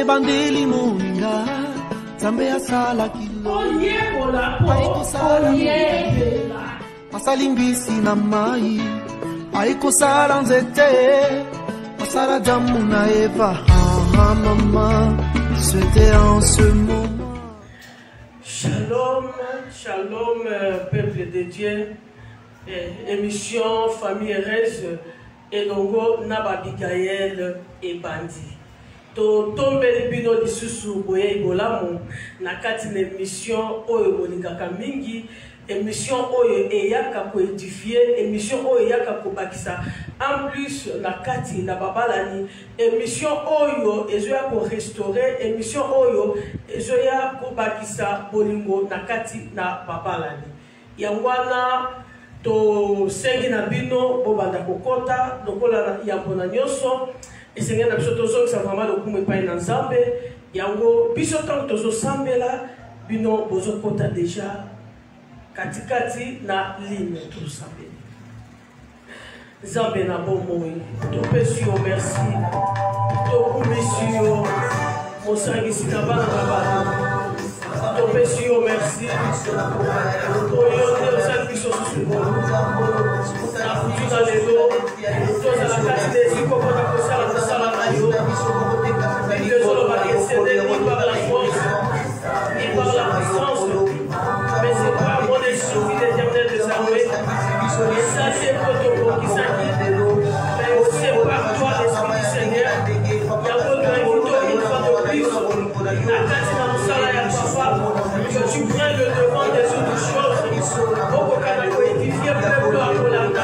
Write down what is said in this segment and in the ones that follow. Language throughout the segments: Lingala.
bandeli moninga Zambe asala kilo Aiko sala Asalimbisi na mai Aiko sala nzete Asala jamu na Eva maman C'était en ce moment Shalom, shalom peuple de Dieu Émission Famille heureuse Elongo Nababigaël et Bandi To tombeli bino lisusu boye ibolamu na kati na émission oyo bolingaka mingi émission oyo eyaka ko édifier émission oyo eyaka ko bakisa en plus na kati na babalani émission oyo ezoya ko restaurer émission oyo ezoya ko bakisa bolingo na kati na babalani yangwana to sengi na bino bobanda kokota lokola yambo na nyonso esengeli na biso tozongisa vraiment lokumu epai na Nzambe yango biso ntango tozosambela bino bozokota deja katikati na ligne tozosambeli Nzambe na bomoi topesi yo merci tokumisi yo mosangisi na bana na bana topesi yo merci oyo nde osali biso susu na futu na lelo tozala kati na esiko mpona kosala mosala na yo ezoloba excédé ni par la force ni par la puissance mais c'est par mon esprit l'éternel des armées et ça c'est pour tokokisaki mais c'est par toi l'esprit du Seigneur yango toinvito une fois de plus na kati na mosala ya papa que tu prennes le devant des autres choses okokana koédifier peuple akolanda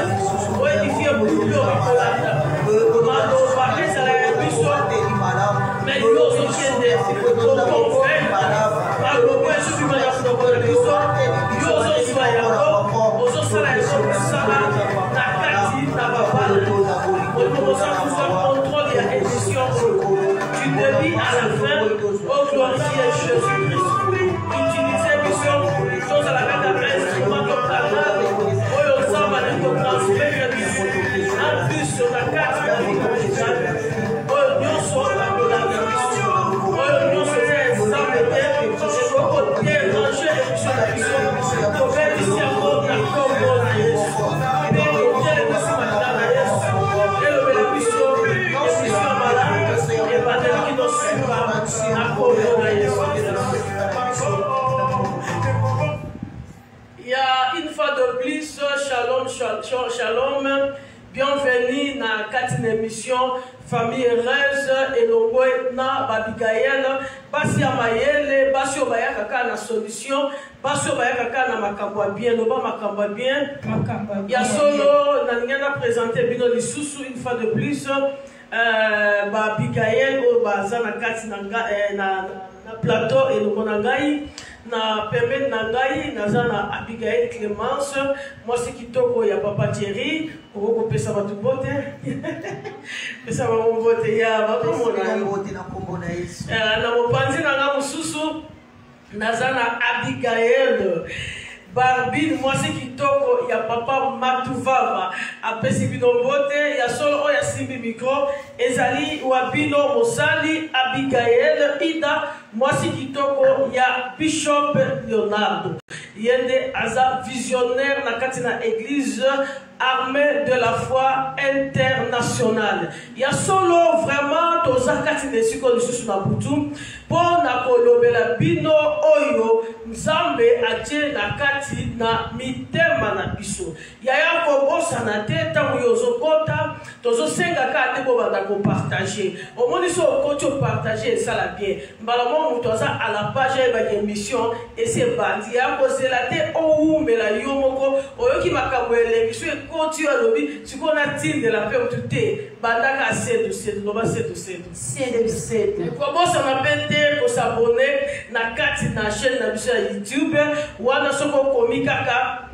koédifier peuple akolanda maloba ezala ya biso mais yo ozokende okonvaincre maloba ezobima na monoko na biso yo ozozwa yango ozosala yango mosala na kati na babala okokosakusa contrôle ya édition du début à la fin au glorifier Jésus-Christ utiliser biso tozalaka na instrument de canal oyo nzambe alingi kotransfere biso en plus na kati na likonjale oyo nyonso bakolanda biso oyo nyonso eza nzambe te ekokoderange émission na biso tobebisi yango na kombo na Yesu mpe totelekisi makila na Yesu elobela biso émission ya malamu ebandeliki nosuka na kombo na Yesu. Il y a une fois de plus, shalom, shalom, bienvenue dans cette émission Famille heureuse et l'ongwe na Babigaël, basi amayele, basi obaya kaka na solution, basi obaya kaka na makamba bien, no ba makamba bien, il y a solo na ngena présenter bino lisusu une fois de plus, Babigaël o baza na kati na plateau et le monangai na pembeni na ngai naza na Abigaël Clémence mwasi kitoko ya papa Thierry okopesa bato bote pesa bango bote ya bakomona na mopanzi na nga mosusu naza na Abigaël Barbine mwasi kitoko ya papa Matuvava apesi bino bote ya solo oyo asimbi micro ezali wabino mosali Abigaël Ida mwasi kitoko ya Bishop Leonardo yende aza visionnaire na kati na église armée de la foi internationale ya solo vraiment toza kati na esiko lisusu na butu mpo na kolobela bino oyo Nzambe atie na kati na mitema na biso yaya kobosana te ntango yo ozokota tozosengaka te bobanda kopartage omoni so okoti opartage esala bien mbala mo moto aza à la page ya émission ese bandi ya kozela te owumbela yo moko oyoki makambo elengi so ekoti alobi sikoyo natindela mpe motu te bandaka sedu loba sedu kobosana mpe te kosabone na kati na chaîne na biso ya YouTube wana soko okomi kaka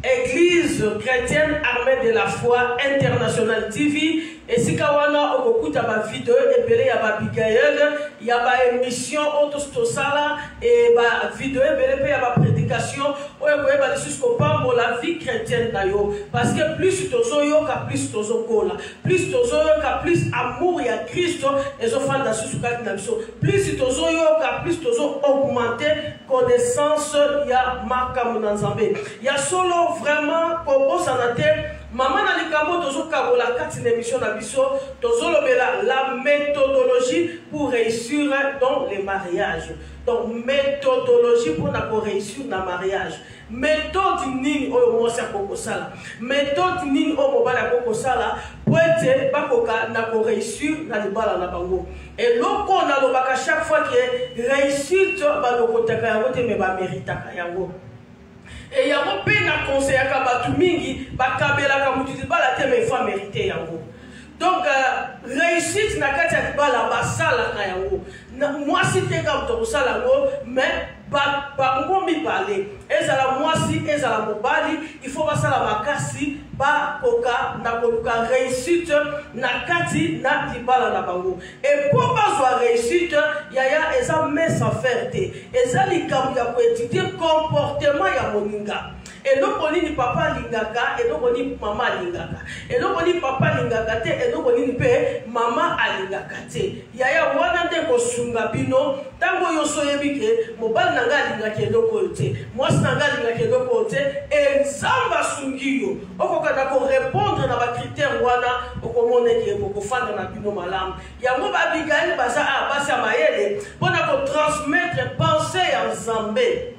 Église chrétienne armée de la foi internationale TV Et si kawana okukuta ba vidéo ebele ya ba Abigail, il y a ba émission autostosala et ba vidéo ebele pe ya ba prédication oyo ko ba jusqu'au pambo la vie chrétienne na yo parce que plus tozo yoka plus tozo kola, plus tozo yoka plus amour ya Christ ezofanda susuka na biso, plus tozo yoka plus tozo augmenter connaissance ya makambo na Nzambe. Ya solo vraiment ko sanate maman na likambo tozo kabola kati na émission na biso tozo lobela la méthodologie pour réussir dans les mariages. Donc méthodologie pour na réussir dans mariage. Méthode nini oyo mosi akoko sala. Méthode nini oyo mobala akoko sala pour être bakoka na réussir na libala na bango. Et loko na lobaka chaque fois que réussite ba lokotaka yango te me ba méritaka yango. Et yango pe na conseil ka batu mingi bakabela ka mutu bala te me fa mériter yango. Donc réussite na kati ya bala basala ka yango. Moi si te ka to sala ngo mais bango mi parler. Ezala moi si ezala mobali, il faut basala makasi ba koka na koluka réussite na kati na libala na bango. Et pour bazwa réussite yaya eza mes affaires te. Eza likambo ya ko étudier comportement ya moninga. Et donc on dit papa lingaka, et donc on dit maman lingaka. Et donc on dit papa lingaka te, et donc on dit pe maman alingaka te. Yaya wana te ko sunga bino, tango yo soyebike, mobali nanga lingaka eloko te. Moi nanga lingaka eloko te, et nzamba sungiyo. Okoka na ko répondre na ba critère wana, okomone ke ko fanda na bino malamu. Yango ba Abigail baza basa mayele, pona ko transmettre pensée ya Nzambe.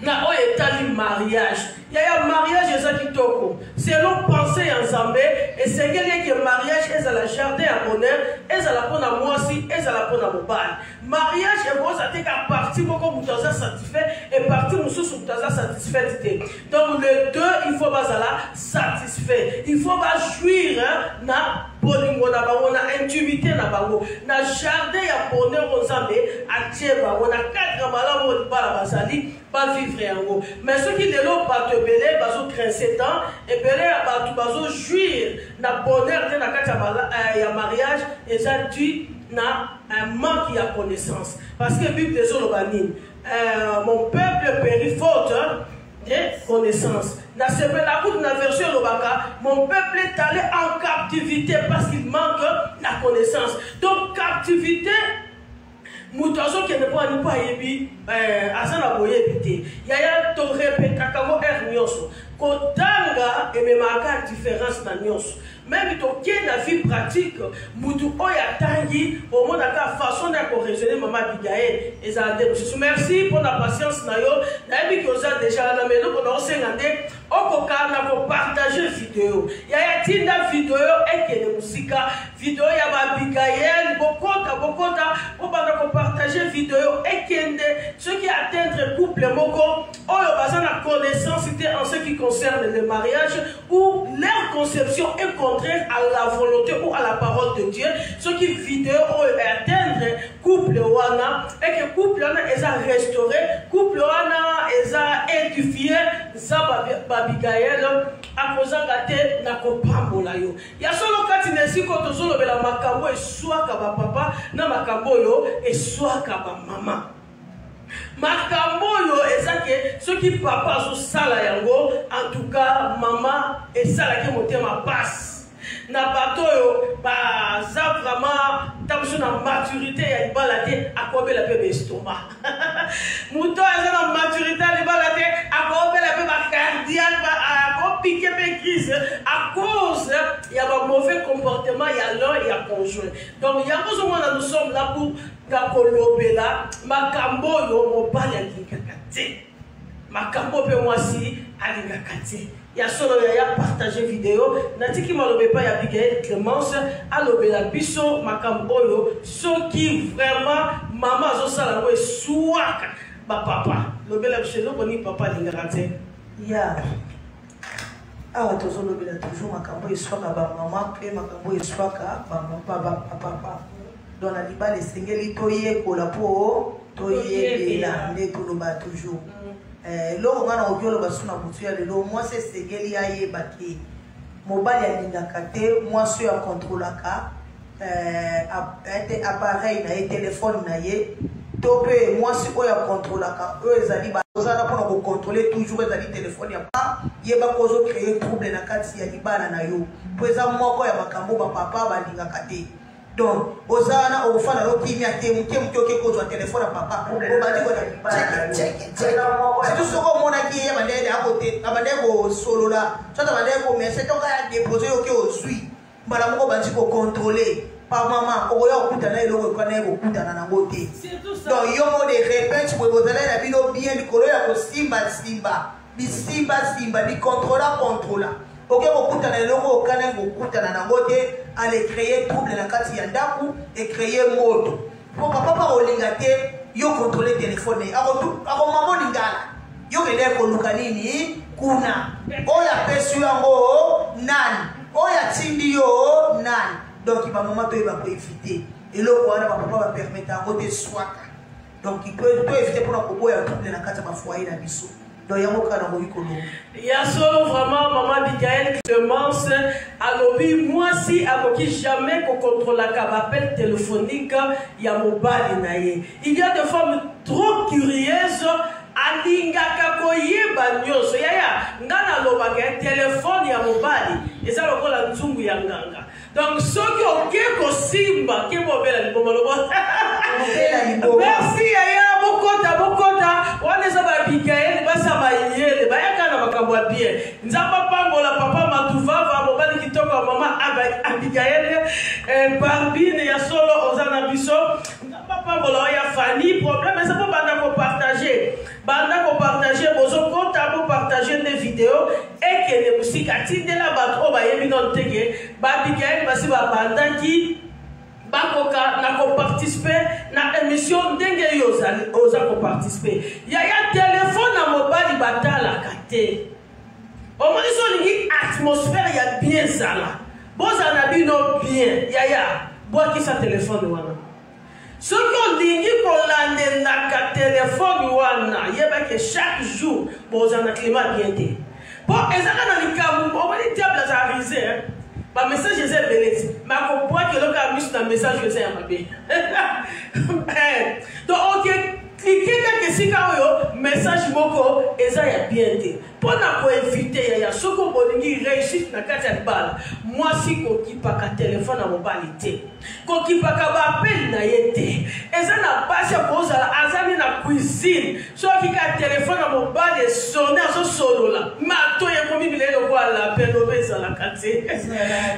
Na o etali mariage. Il y a un mariage qui toko. Selon pensée en Zambé, et c'est quelqu'un qui mariage, et ça la jardin à bonheur, et ça la prend à moi aussi, et ça la prend à mon bal. Mariage, et vous avez qu'à partir pour que vous soyez satisfait, et partir pour que vous soyez satisfait. Donc les deux, il faut pas la satisfait. Il faut pas jouir na bolingo na bango na intimité na bango na jardin ya bonheur aux Zambé à Tcheba on a quatre malades au bala basali pas vivre yango mais ceux qui ne l'ont pas te belé bazo 37 ans et belé ba tu bazo jouir na bonheur de na kata ya mariage et ça tu na un manque de connaissance parce que Bible des Olobanines mon peuple périt faute de connaissance. Dans ce version Lobaka, mon peuple est allé en captivité parce qu'il manque la connaissance. Donc, captivité, Moutazo qui ne peut pas yebi, Asana Boyebite, Yaya to répète Kakamo Ernioso, Kotanga et Memaka différence na Nyos. Même si tu as vie pratique, Moutou Oya Tangi, au monde de la façon de raisonner Maman Abigail. Merci pour la patience. Naïbi Koza déjà la maison pour nous enseigner. Au cas pour partager vidéo. Il y a une vidéo et qui est musique. Vidéo il y a Abigail, beaucoup pour partager vidéo et qui est ceux qui atteignent le couple moko. Oh le bazar la connaissance en ce qui concerne le mariage ou leur conception est contraire à la volonté ou à la parole de Dieu. Ce qui vidéo atteindre couple wana et que couple wana est restauré, couple wana est édifié, ça Abigail à cause de na kopambola yo. Ya solo kati nesi ko tozolo bela makambo e soit ka ba papa na makambo yo e soit ka ba mama. Makambo yo ezake ceux qui papa zo sala yango en tout cas maman et sala ke motema passe. Na bato yo ba za vraiment tamso na maturité ya ibalate akobe la bébé estomac. Muto ya na maturité ya ibalate akobe la bébé cardiaque ba piqué pe crise à cause il y a un mauvais comportement il y a l'un et il y a conjoint. Donc il y a besoin nous sommes là pour gakolobela makambo yo mobali alingakate. Makambo pe mwasi alingakate. Il y a solo ya partager vidéo natiki malobe pa ya Abigail Clémence alobela biso makambo yo ceux qui vraiment maman zo sala we suaka ba papa lobela biso lo boni papa lingakate ya awa tozo lobela toujours makambo yo suaka ba maman pe makambo yo suaka ba papa dans la libale sengeli toye kola po toye bela ne toloba toujours l'homme on a au basuna mutuelle l'homme moi c'est segeli aye baki mobali alingaka te mwasi oyo akontrolaka appareil na ye telefone na ye to mpe mwasi oyo akontrolaka oyo ezali ozala mpona kokontrole toujours ezali telefone ya pa yeba ko ozocreye trouble na kati ya libala na yo mpo eza moko ya makambo bapapa balingaka te donc ozala na okofana lokimia te moke moke oke kozwa telefone ya papa obandi surtout soki omonaki ye abandeki kosolola soit abandeki komese toka ya depose oke ozwi mbala moko bandi kokontrole pa mama okoya kokutana eloko ekana ye kokutana nango te donc yo mo de repente boye bozala na bino bien likolo ya kosimbasimba bisimbasimba bikontrola oke kokutana eloko okana ye kokutana nango te ale créer trouble na kati ya ndaku ecréer moto po papa bakolinga te yo contrôler telefone akomama olingala yo kende koluka nini kuna oyo apesi yango nani oyo atindi yo nani donc bamama toyeba koevite eloko wana bapapa bapermete yango te swaka donc toevite mpona koboya trouble na kati ya bafoyer na biso. Il y a solo vraiment maman Abigail Clémence à l'objet moi si à qui jamais qu'on contrôle la appel téléphonique il y a mobile naie. Il y a des femmes trop curieuses alinga kakoye banyoso yaya ngana loba ke téléphone ya mobile eza lokola nzungu ya nganga. Donc soki oke ko simba ke bobela liboma lobo. Merci yaya bokota wana za ba Abigail basa bayele bayaka na makambo bien. Nzamba pambola papa matuvava mobali kitoko mama Abigail barbine ya solo ozana biso. Nzamba pambola ya Fanny problème ça pas banda ko partager. Banda ko partager bozo compta pour partager des vidéos et que les musiques atindela batro ba yebi non tege ba Abigail basi ba banda ki bakoka na ko participer na émission ndenge yo oza ko participer ya téléphone na mobile batala kate o moni so lingi atmosphère ya bien sala boza na bino bien ya boki sa téléphone wana ce qu'on dit qu'on a na téléphone wana yeba que chaque jour boza na climat bien té bon ezaka na likamu o moni diable za risé ba message eza beleti ma comprend que le gars mis dans message eza ya mabe donc OK cliquez quelque sika oyo message moko eza ya bien te pona ko éviter ya soko bolingi réussite na kati ya bala moi si ko kipaka téléphone na mobile te ko kipaka ba appel na yete eza na base bozala azami na cuisine so kika téléphone na mobile sonner so solola mato ye komi bilelo ko ala peno beza la kate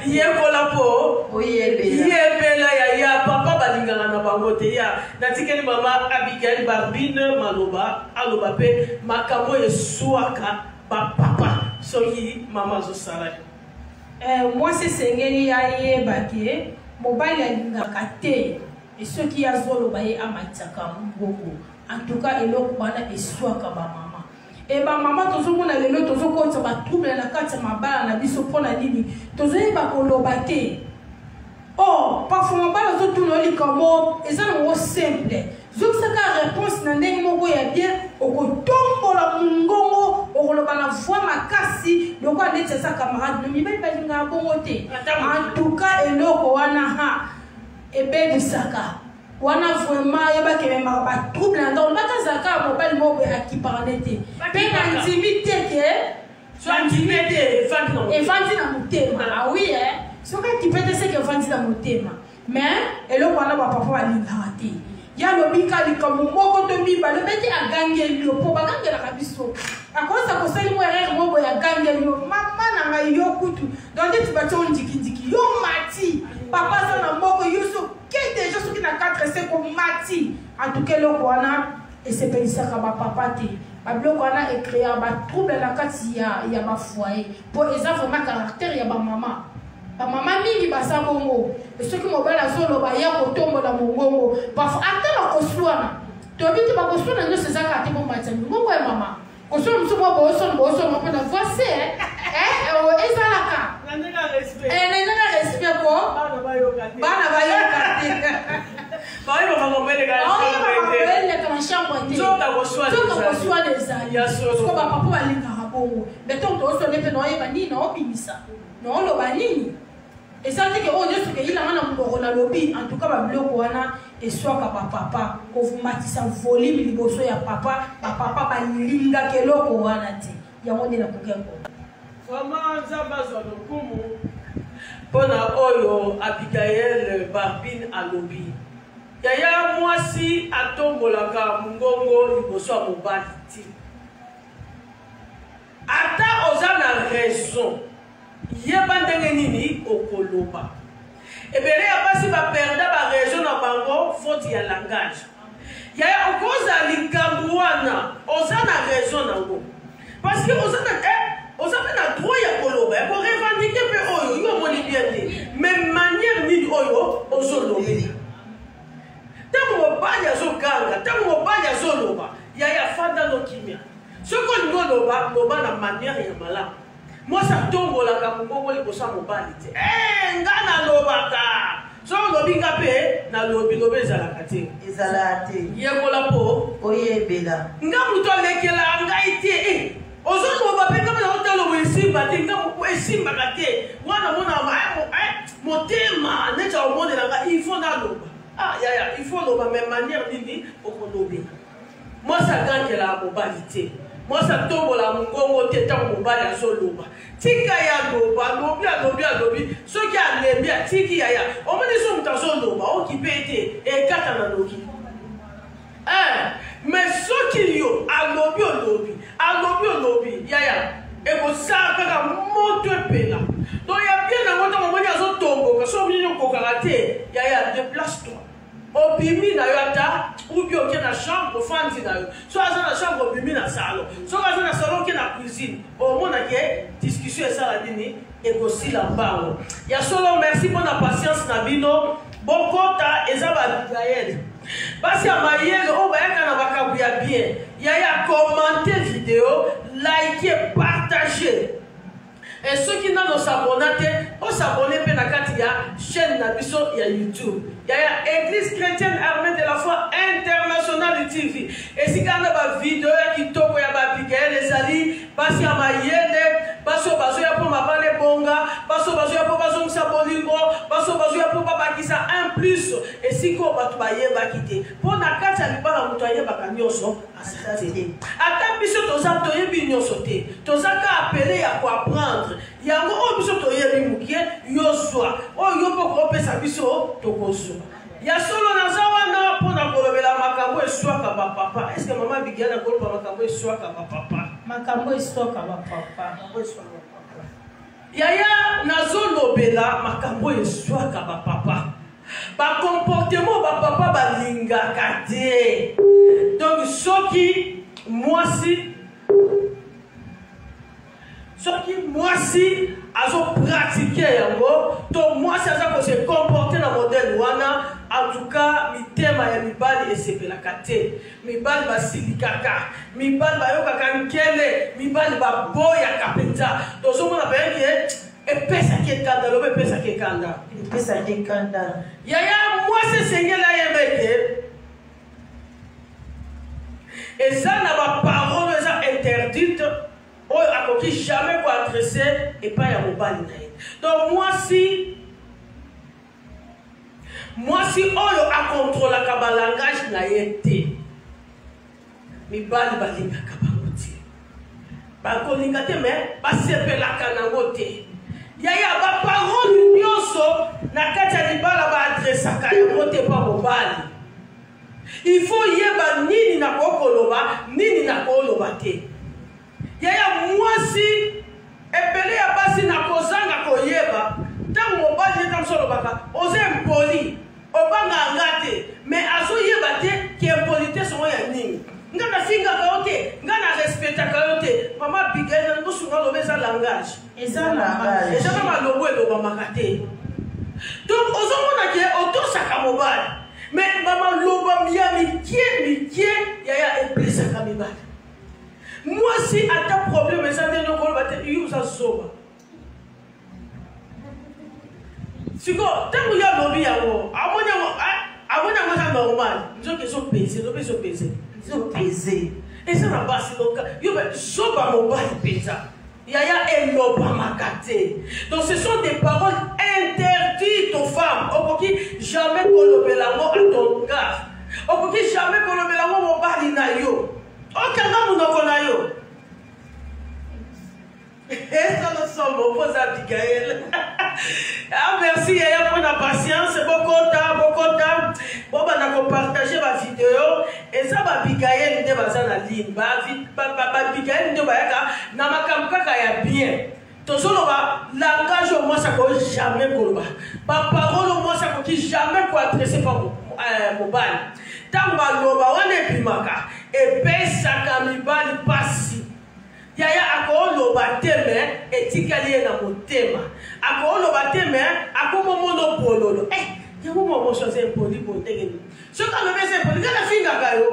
ye ko la po yebela ya papa balingana na bango te ya natikeli mama Abigail barbine maloba aloba pe makambo esuaka ba papa soki mama zo sala moi c'est sengeli ya ye baké mobile alingaka te et ceux qui azolo baye amataka mboko en tout cas eloko bana esuaka ba mama et ba mama tozomona lelo tozokotsa ba trouble na kati mabala na biso pona nini tozoyeba koloba te oh parfois mabala zo tunoli comme ezana mo simple zokisaka réponse na ndenge moko ya bien okotombola mungongo okoloba na voix makasi loko andeti sa camarade no mibali balinga bongo te en tout cas eloko wana ha ebebisaka wana vraiment yebakele ba trouble na ndako batazaka mobali moko akipane te pe na intimité ke soit intimité evandi na motema ah oui soki akipete seke evandi na motema mais eloko wana bapapa balingaka te ya lobika likambo moko to mibale beti agangeli yo po bagangelaka biso akosa kosali mo erreur moko ya gangeli yo mama na ngai yo kutu donc ti bato ndiki yo mati papa za na moko yo so ke déjà soki na 4 c'est ko mati en tout cas loko wana esepelisaka ba papa te babiloko wana écrire ba trouble na kati ya ba foyer po eza vraiment caractère ya ba mama ba mama mingi basa bongo soki mobile azoloba ya kotombola mongongo parfois atala koswana tobiti bakoswana nyo sezaka ate bomata mongongo ya mama koswana musu bo pe na voici ezalaka nenga respect ko bana bayoka te bayo mamomele kana chambre te zoka koswana ezali ko ba papa balingaka bongo beto to osone pe no yeba nini na obimisa non le banini et ça dit que on est ce que il a un corona lobby en tout cas ba bloko wana et soit ka papa ko vous matisa volume liboso ya papa ba linga keloko wana ti yango de la kokeko vraiment nzambazo lokumu pona oyo Abigail Barbine alobi yaya mwasi atombolaka mungongo liboso ya mobali ti ata oza na raison yeba ndenge nini okoloba ebele ya basi baperda baraison na bango faute ya langage yaya okoza likambo wana oza na raison nango parce que oza na droit ya koloba ya korevendike mpe oyo yo omoni bien te mais manière nini oyo ozolobi ntango mobali azoganga ntango mobali azoloba yaya fanda lokimia soki olingi oloba loba na manière ya malamu mwasi atombolaka mongongo liboso ya mobali te nga nalobaka so olobinga mpe nalobi loba ezalaka te ezala te yekola mpo oyebela nga moto alekela ngai te ozoloba mpe kama naotaloba esimba te nga esimbaka te wana mona motema neti aomonelanga il faut naloba yaya il faut loba me manière nini okolobela mwasi agangela mobali te mwasi atombola mongongo te ntango mobali azoloba tika ya loba alobi soki alembi atiki yaya omoni so moto azoloba okipe te ekata na loki mais soki yo alobi yaya ekosala kaka moto epela donc ya bien nango ntango omoni azotomboka so omoni okokaka te yaya déplace toi obimi na yo ata ubi oke na chambre ofandi na yo so aza na chambre obimi na salon soki aza na salon oke na cuisine omonake discussion esala nini ekosila mbango ya solo merci mpo na patience na bino bokota eza babigael basi ya mayele oyo bayaka na makambo ya bien yaya kommente video like partage et soki nano sabona te osabone mpe na kati ya chaîne na biso ya YouTube yaya église chrétienne armée de la foi internationale TV esika na bavideo ya kitoko ya babigael ezali basi ya mayele baso bazoya mpo mabale bonga baso bazoya mpo bazongisa bolingo baso bazoya mpo babakisa un plus esika oyo bato bayebaki te mpo na kati ya libala moto ayebaka nyonso asa te ata biso toza toyebi nyonso te toza ka apele ya koapprendre yango oyo biso toyebi mokie yozwa oyo yo mpo koopesa biso tokozwa ya solo naza wana mpo na kolobela makambo eswaka bapapa eske mama Abigail akoloba makambo eswaka bapapa makambo eswaka bapapa yaya nazolobela makambo eswaka bapapa bakomportemo bapapa balingaka te donc soki mwasi azopratike yango to mwasi aza kose comporte na modele wana en tout cas mitema ya mibali esepelaka te mibali basilikaka mibali bayokaka nkele mibali baboyaka mpenza tozomona bayeki epesaki ekanda loba epesaki ekanda yaya mwasi esengeli ayembeke eza na baparole eza interdite oyo akoki jamais koadresse epai ya mobali na ye donc mwasi oyo akontrolaka balangage na ye te mibali balingaka bango te bakolinga te me basepelaka nango te yaya baparole nyonso na kati ya libala baadresaka yango te mpa mobali il faut yeba nini na kokoloba nini na koloba te yaya mwasi ebele ya basi na kozanga koyeba ntango mobali ye ntango solobaka oza impoli obanga anga te mais azoyeba te ke impolite songo ya nini nga nasingaka yo te nga na respectaka yo te mama Abigail na ngosunga loba eza langage ezaka malobo elobamaka te donc ozomona ke otosaka mobali mais bamaloba ya mikie yaya eplesaka mibali mwasi ata problème eza ndenge okoloba te yo ozazoba siko ntango yo alobi yango amoni yango eza normal nzoki ezopese lobi ezopese eza na basi loka yo zoba mobali mpenza Yaya eloba makate. Donc ce sont des paroles interdites aux femmes. Okoki jamais kolobelango à ton gars. Okoki jamais kolobelango mobali na yo. Okanga munoko na yo. Et ça nous sommes opposés à Abigail. Ah merci Yaya pour la patience. Beaucoup de temps. Bon bah on a partagé ma vidéo et ça va Abigail n'était pas dans la ligne. Abigail n'était pas là. Namakamka ya bien. Tout ça langage au moins ça ne jamais pour ma parole au moins ça ne jamais pour adresser par mobile. Tant que l'oba on est pimaka et pèse sa camibali passi. Yaya akolo bateme etikali na motema akolo bateme akomo mono pololo yamo momo chose poli botengeni soka no bese poli kana finga kayo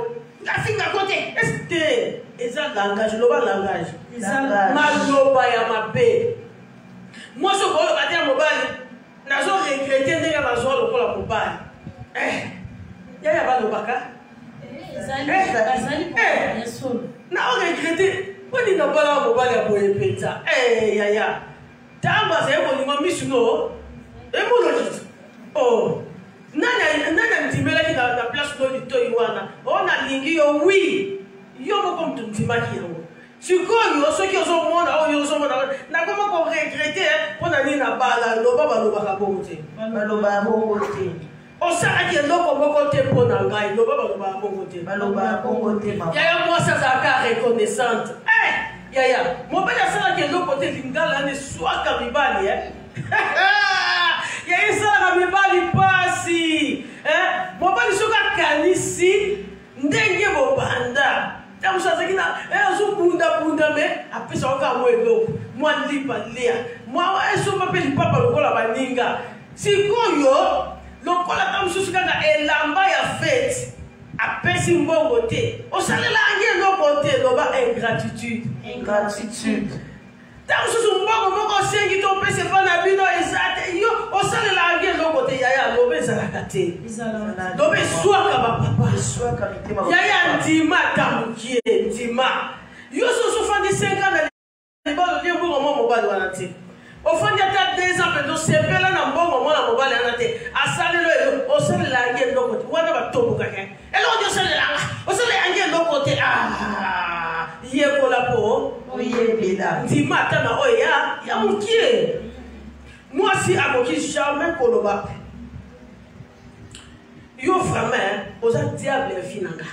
la finga côté est eza langage langage maloba ya mabe moi so ko batema mobali nazo regretter ndenge nazo lokola mobali yaya balobaka ezali na o regretter. When you are mobile boy pizza, yaya. Tamba se mo ni mami suno. Emologist. Oh. Nana ndimela ki na place do di to iwana. Ona lingi yo oui. Yo mo comme tu ndimaki yo. Sikoyo so ki oso mona o yo so mona. Na koma ko regretter pona ni na bala loba ka bongote. Baloba bongote. Osaka ki loko moko te pona ngai loba bongote. Baloba bongote ma. Yaya moi ça ka reconnaissante. Yaya, mon père a ça qui est l'autre côté lingala ne soit kamibali yaya ça kamibali pasi mon père soka kanisi ndenge bobanda tamu sasa kina zo bunda me apesa oka mwelo mwa lipa lia mwa eso mapeli papa lokola baninga sikoyo lokola tamu susuka ka elamba ya fête apesi mbongo te osalela ange loko te loba ingratitude tamu susu mbongo moko sengi to pese pa na bino ezate yo osalela ange loko te yaya lobe ezalaka te lobe swaka bapapa yaya ndima tamukie ndima yo susu fandi 5 ans na libalo lie mbongo mo mobali wana te ofandi ata 2 ans peto sepela na mbongo mwana mobali wana te asalelo yo osalela ange loko te wana batomboka ke elo yo osalela ange loko te yekola po oyebela ndima ata na oya ya mukie mwasi akoki jamais koloba yo vraiment oza diable finanga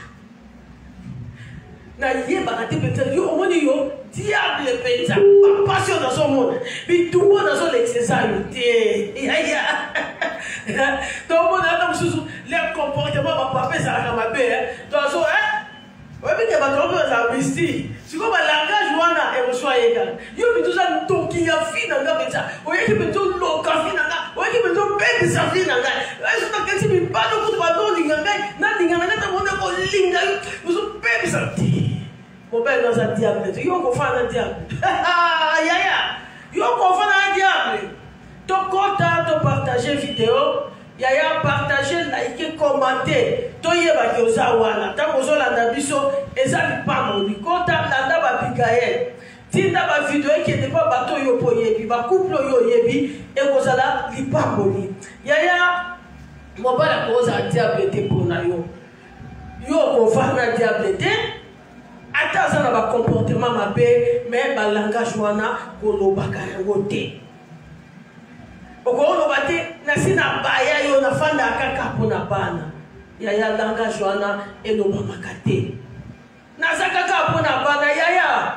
na yeba ati peut-être yo omoni yo diable penza passion dans son monde bitumbo dans son l'excessivité yaya donc on a comme sous les comportements va pas faire ça comme bébé donc so ouais mais que va tomber dans mystique c'est comme un langage wana émotion yeka yo bituza ntoki ya finanga penza oyeki beto loka finanga oyeki beto bébé sa finanga est-ce que tu me parles pour pas donner nganga na nganga na mona ko linga yo bébé sa mon père dans un diable, yo confond un diable. Yaya, yo confond un diable. Donc quand tu partager vidéo, yaya partager, liker, commenter. To yeba ki ozawana, ta kozola na biso ezali pamoni. Quand tu landa ba Abigail, tinda ba vidéo qui n'est pas bateau yo po yebi, ba couple yo yebi et kozala li pamoni. Yaya, mon père cause un diable te pona yo. Yo confond un diable te. Ata na ba comportement mabe mais ba langage wana kolobaka yango te okoloba te na sina baya yo na fanda kaka pona bana yaya langage wana eloba makate na zakaka pona bana yaya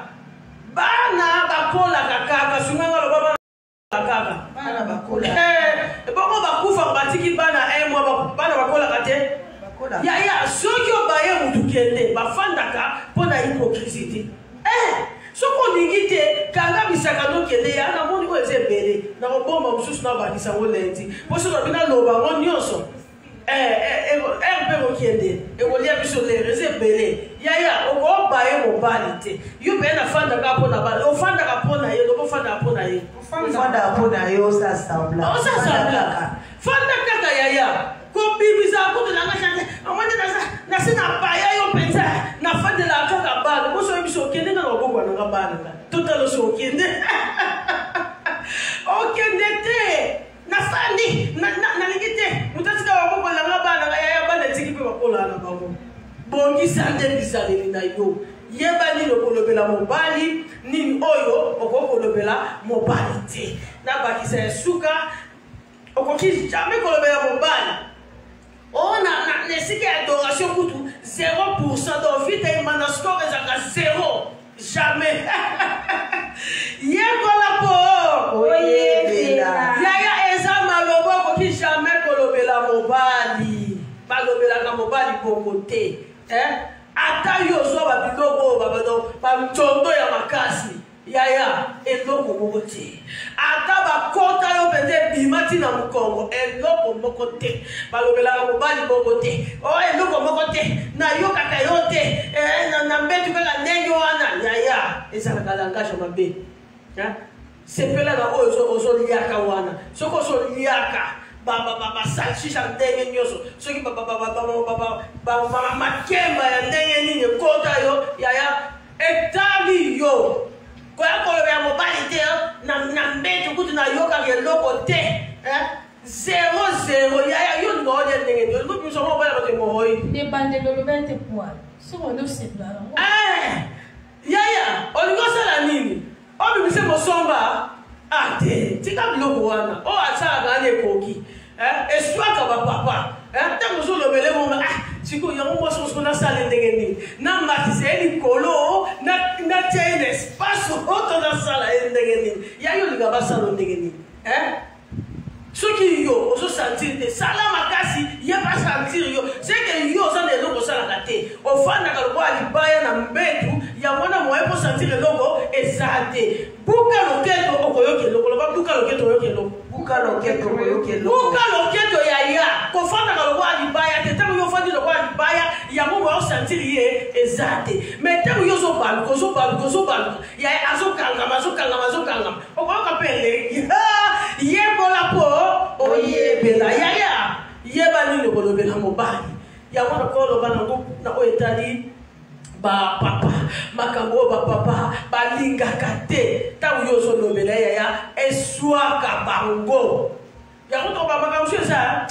bana bakola kaka sunga loba kaka bana bakola bongo bakufa batiki bana mois bana bakola kate yaya soki obaye mutu kende bafandaka pona hypocrisie soko ningi te kanga bisaka no kende ya na moni ko ezebele na bomba mususu na bakisa ngo lendi poso na bina loba ngo nyonso ko kende kolia biso le ezebele yaya obaye mobali te yo be na fandaka pona ba ofandaka pona ye no ofandaka pona ye ofandaka pona ye osa sambla fandaka ka yaya ko bibisa ko na ngaka amane na sina baya yo penza na fande la kaka bana ko so biso kende na bobo na bana tota talo sokende okende te na fandi na lingite mutatika wako la ngaba ya bana tiki pe bakola na bango bongi sande bizali na yo yeba ni lokolobela mobali ni oyo okokolobela mobali te na bakisa suka okoki jamais kolobela mobali on a nesike adoration kutu 0% donc vite imana score ezaka 0 jamais yekola po oyebela yaya eza malobo okoki jamais kolobela mobali balobelaka mobali bongo te ata yo zo babiloko babado bamchondo ya makasi yaya eloko moko te ata bakota yo pende bimati na mukongo eloko moko te balobelaka mobali bongo te o eloko moko te na yo kaka yo te na mbetu kaka ndenge wana yaya ezalaka langage mabe sepela na oyo ozoliaka wana soko ozoliaka basalshisha ndenge nyonso soki makemba ya ndenge nini kota yo yaya etali yo koya kolobela mobali te na mbetu kutu na yokaka eloko te 0-0 yaya yo ndode ndenge nini olingo biso mobala bato emohoyi debandelo lobela te poil soko ondosepela yaya olingo osala nini obibise mosomba te tika biloko wana o asalaka ana ekoki eswaka bapapa ntango ozolobele moma sikoyo yango mwasi mosuku nasala ndenge nini namatisa ye likolo natia ye na espace oto nasala ye ndenge nini yayo olinga basala ndenge nini soki yo ozosentir te sala makasi ye basentir yo seke yo oza na eloko osalaka te ofandaka lokola libaya na mbetu yango na moye mpo sentir eloko eza te buka loketo okoyoka eloko loba buka loketo oyoka eloko buka loketo yaya kofandaka lokola libaya te ntango yo ofandi lokola libaya yango moye osentir ye eza te me ntango yo ozobaluka yaya azokangama okoyoka mpe eleki yebola po oyebela yaya yeba nini okolobela mobali yango nakoloba nango na oyo etali bapapa makambo oyo bapapa balingaka te ntango yo ozolobela yaya eswaka bango yango tokoba makambo so eza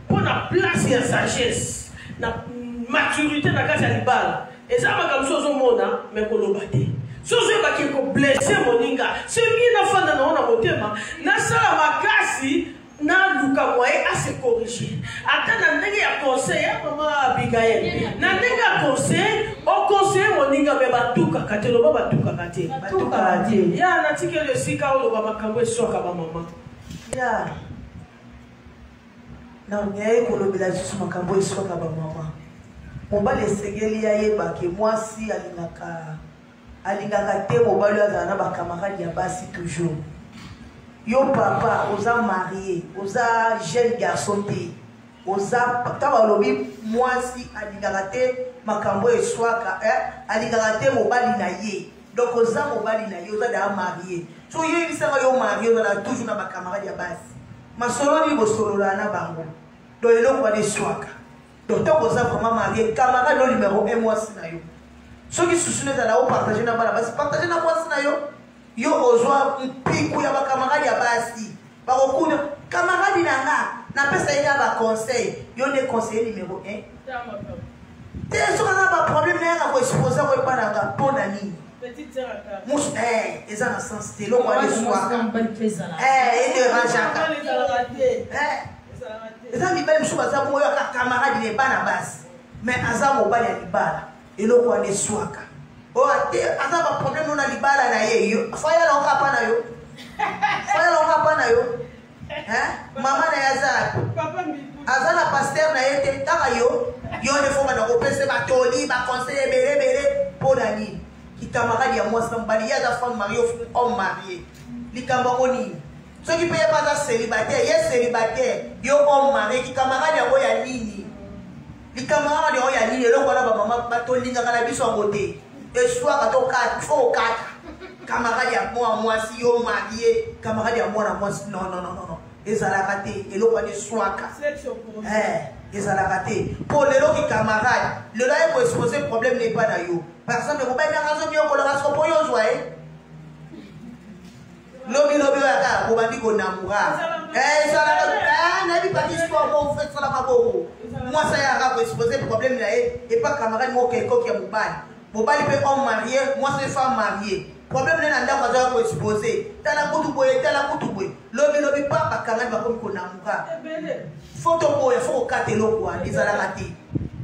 mpo na place ya sagesse na maturité na kati ya libala eza makambo so ozomona me koloba te sozo ebaki koblesse moninga soki nafanda na ona motema nasala makasi naluka moye ase corriger ata na ndenge ya conseil ya mama Abigail na ndenge ya conseil oconseil moninga me batukaka te loba batukaka te ya natikeli esika oloba makambo eswaka bamama ya na nyaye kolobela lisusu makambo eswaka bamama mobali esengeli yayebake mwasi alingaka te mobali azala na bakamarade ya basi toujours yo papa oza marié oza jeune garçon te oza ta balobi mwasi alingaka te makambo eswaka alingaka te mobali na ye donc oza mobali na ye oza daa marié so yo yebisaka yo marié ozala toujours na bakamarade ya basi masolo nini bosolola na bango donc eloko wana eswaka donc ntango oza vraiment marié camarade no numéro 1 mwasi na yo soki susu nde ezala opartage na bana basi partage na mwasi na yo ozwa mpiku ya bakamarade ya basi bakokuna kamarade na nga napesa ye na baconseil yo nde conseiller numéro 1 te soki aza baproblème na yaka koexpose koepananga mpo na nini eza na sens te eloko wana eswaka ederangeaka eza mibali mosusu baza bongo oyo aka kamarade na ebana basi mais aza mobali ya libala eloko wana eswaka oyo aza baproblème na libala na ye yo fayala okapa na yo mama na ye aza na paster na ye te taka yo nde fo bana kopesa batoli baconseil ebelebele mpo na nini kikamarade ya mwasi na mobali ye aza femme marié homme marié likambo yango nini soki mpe ye mpe aza célibataire ye célibataire yo homme marié kikamarade yango ya nini likamara de oya nini eloko wana bamama batolingaka na biso yango te eswaka tokata fo okata camarade ya mwasi yo marié camarade ya mwana mwasi non ezalaka te eloko wana eswaka ezalaka te mpo lelo ki camarade lelo aye koexpose problème nepa na yo par exemple mobali nanga azonyokolaka soko mpo yo ozwa ye Lobi aka obandi ko namura. Ça n'a pas d'histoire bon fait ça la maboko. Moi ça y a pas exposé problème là et pas camarade moi quelqu'un qui est mobile peut homme marié, moi c'est femme mariée. Problème là ndako za ko exposé. Tala kutu boye. Lobi pas camarade ba ko namura. Photo boye faut katelo quoi dizala kati.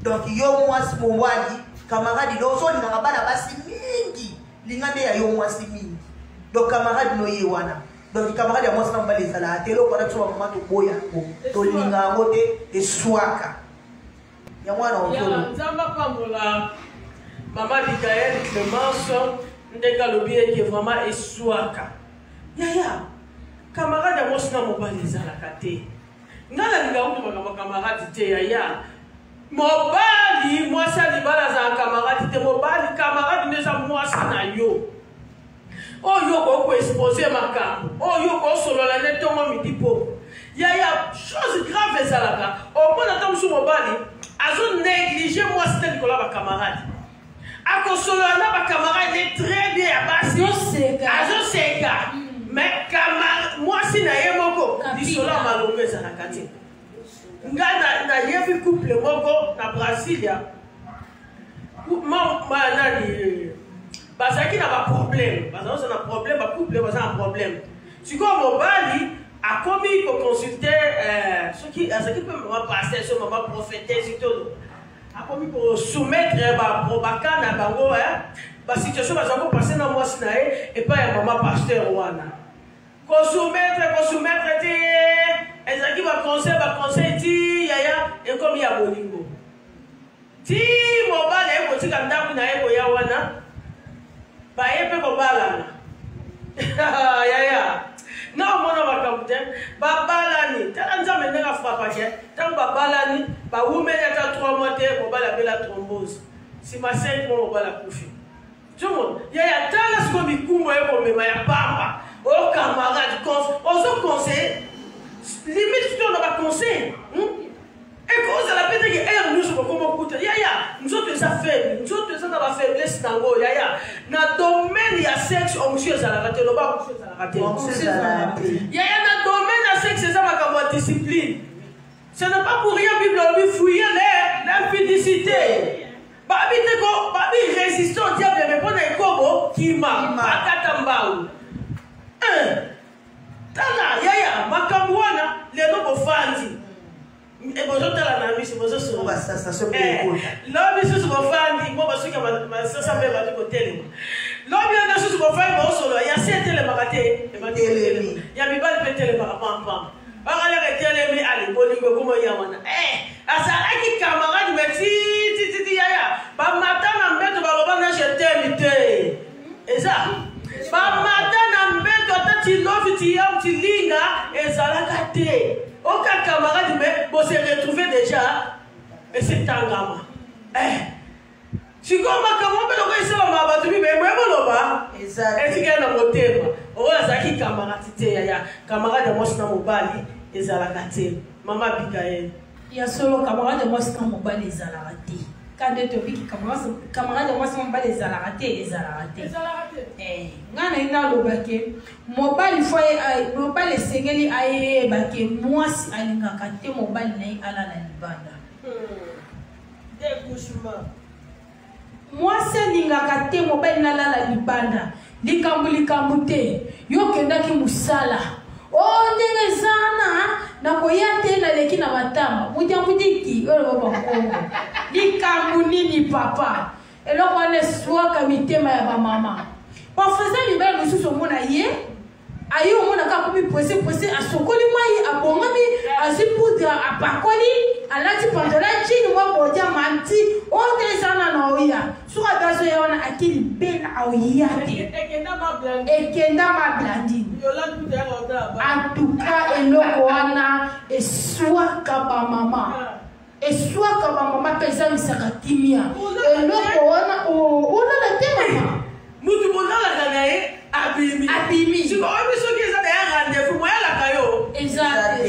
Donc yo moi mon wadi camarade do so ni ngabana basi mingi. Lingande ya yo moi si mingi. Donc camarade no yewana. Donc camarade moi ça mba les ala telo ko na so mama to boya ko. To linga ngote e swaka. Ya mwana okolo. Nzamba pambola Maman Michael Clémence ndeka lobi qui est vraiment e swaka. Yaya. Camarade moi ça mba les ala kate. Ngala linga ngoto camarade te yaya. Mobali moi ça libala za camarade te mobali camarade ne za moi ça na yo. Oh yo ko exposer makambo. Oh yo ko solo la neto mo midipo. Ya chose grave ezalaka. Au moins na tamu mobali azo négliger moi c'était Nicolas ba camarade. Ako solo na ba camarade est très bien basi. Azo seka. Mais camarade moi si na yemoko di solo malongo ezalaka ti. Ngana na yebi couple moko na Brasilia. Ma nani parce qu'il n'a pas de problème. Parce qu'on a un problème, un problème. Si comme mobali a commis pour consulter ce qui peut me passer, ce moment prophétesse et tout. A commis pour soumettre ma probaka na bango la situation va se passer dans moi sinae et pas un maman pasteur wana. Ko soumettre ti ezaki va conseil ti yaya et comme il y a bolingo. Ti mobali ko tika ndaku na eko ya wana. Ba yepe ko balana ya na mona bakamute ba balani tala nzambe ndanga frapa ke tant ba balani ba umenya ta 3 mois te ko bala bela thrombose si ma 5 mois ko bala kufi tumo ya tala sko bikumbo eko mema ya papa o camarade on conseil limite tu on va conseil et cause la pete que elle nous sommes comme écoute yaya nous autres ça faible nous autres ça va faiblesse nango yaya na domaine ya sexe on monsieur ça la raté lo ba monsieur ça la raté yaya na domaine ya sexe ça va comme discipline ce n'est pas pour rien Bible lui fouiller l'impudicité babi te ko babi résistant au diable mais pour na kobo kima akatambau tala yaya makambwana les nobo fandi. Et bonjour à la mamie, c'est bonjour sur la station. L'homme est sur mon fan, moi, parce que ma sœur m'a dit côté. L'homme est sur mon fan, bon, solo, il y a 7 télémaratés, il y a mis pas de télémarapam. Par ailleurs, il y a les allez, bon, comment il y a un. À ça, qui camarade, mais si, yaya, pas matin, on met de babana, je t'aime, et ça, pas matin, on met de tu linga, et ça l'a gâté. Aucun camarade mais pour se retrouver déjà et c'est tangama. Si comme comment peut le laisser ma battu mais moi loba. Exact. Et tu gagnes le thème. Oh zaki camarade ya camarade moi na mobali ezala kate. Maman Bikael. Il y a solo camarade moi na mobali ezala kate. Quand tu dis camarade moi na mobali ezala kate. Ngana ina lobake mobali foye mobali sengeli aye bake mwasi alingaka te mobali na ala na libanda découchement mwasi alingaka te mobali na ala na libanda likambu te yo kendaki musala o ndenge sana na koya te na leki na matamba mudiki olo baba kongo likambu nini papa eloko ane swaka mitema ya ba mama parfois les belles nous sommes mon aïe aïe au monde a comme pousser à sokoli moi à bongami à se poudre à pakoli à la type de la chine moi pour dire manti on te sana na oya sur attention ya on a qui belle oya et kenda ma blandine en tout cas eloko wana et soit kaba mama et soit kaba mama pesa misakatimia eloko wana on a la tema mutu bonala kanae abimi si ko obi so ki za na rendez-vous mo yala kayo exact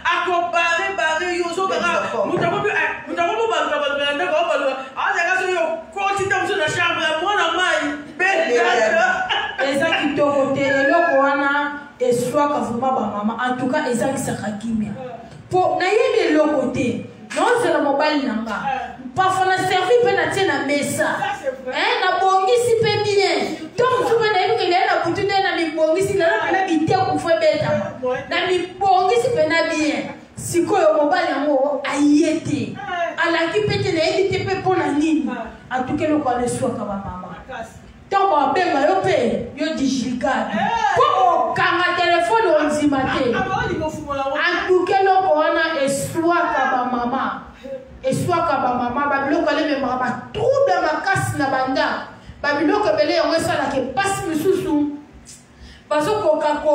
ako bare yo so bara mutabo ba ndako ba ala ka so yo ko ti tam so na chambre mo na mai be exact to côté eloko wana maman en tout cas ezaki sakakimia pour na yebe le côté non c'est le mobile nanga parfois na servi pe na tie na mesa na bongisi pe bien donc tu peux na yebe que na butu na mi bongisi na na bité ko fo beta na mi bongisi pe na bien sikoyo mobile yango ayete alaki pete na yebe te pe pona nini en tout cas le ko le soka ba mama donc on peut yo digicale pour kanga téléphone on dit maté en tout cas le ko wana eswaka ba mama babiloko le mema ba trouble makasi na banda babiloko bele yango esala ke passe misusu bazo koka ko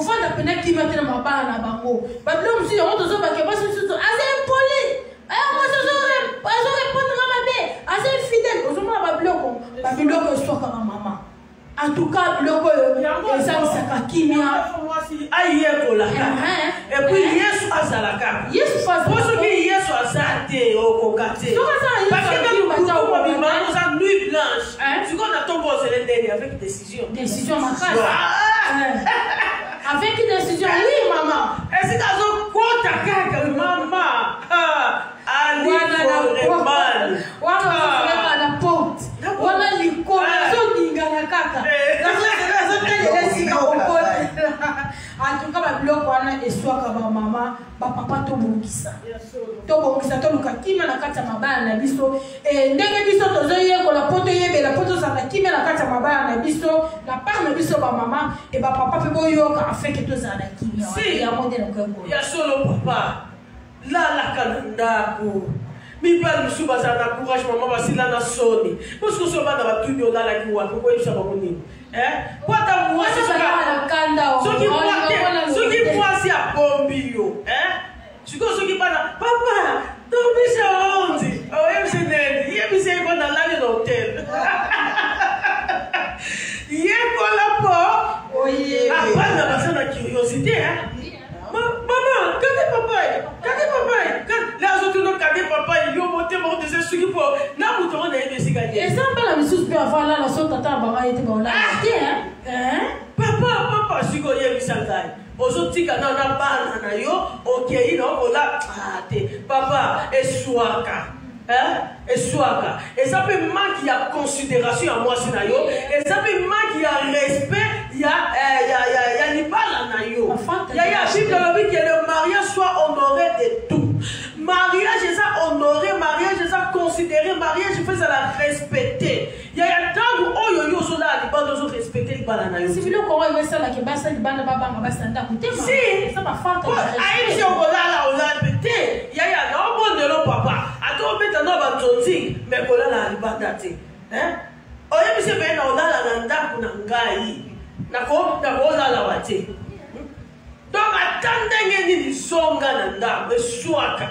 fanda pena kimate na mabala na bango babiloko misusu yango tozo ba ke passe misusu assez impoli moi je répondre à ma belle assez fidèle ozomona babiloko eswaka ba mama en tout cas biloko ezalisaka kimia ayekolaka et puis yesu azalaka soki yesu aza te okoka te parce que mobima oza nuit blanche sikoyo na ntongo ozele ndeni avec décision makasi avec décision oui maman esika azokota kaka mama aliforeman wana na porte wana likolo azodingana kaka en tout cas babiloko wana eswaka bamama bapapa tobongisa toluka kimia na kati ya mabaya na biso ndenge biso tozoyekola mpo toyebela mpo tozala kimia na kati ya mabaya na biso na part na biso bamama e bapapa mpe boyoka afeke tozala na kimia yango nde nakoyekola ya solo papa lalaka na ndako mibali mosusu bazala na courage mama basila na soni mosuku so bana batuni olalaki wapi okoyebisa bango nini pota soki mwasi abombi yo sikoyo soki bana papa tobisa onzi oyebisi neni yebisa yeko na lani na hotel yekola po abana baza na curiosité maman kade papai la azotuna kade papai yo motema odese soki po na moto ngo na yebi esika te ezambala misusu mpe avala na so tata na bango ayete baolala te papa siko oyebisa ngai ozotika na bana na yo okei na okola te papa eswaka eswaka eza mpe manque ya considération ya mwasi na yo eza mpe manque ya respect ya libala na yo ya bible alobi que le mariage soit honoré de tout mariage eza honoré mariage eza considéré mariage mpe ezala respecté ya ntango oyo yo ozolala libanda ozorespecte libala na yo si biloko oyo esalaka basa libanda babanga basa ndako te eza bafanta ayebisi okolala olala mpe te yaya na obondelo papa ata obeta na banzonzi me kolala na libanda te oyebisi mpe na olala na ndako na ngai nakolalawa te donc ata ndenge nini zonga na ndako eswaka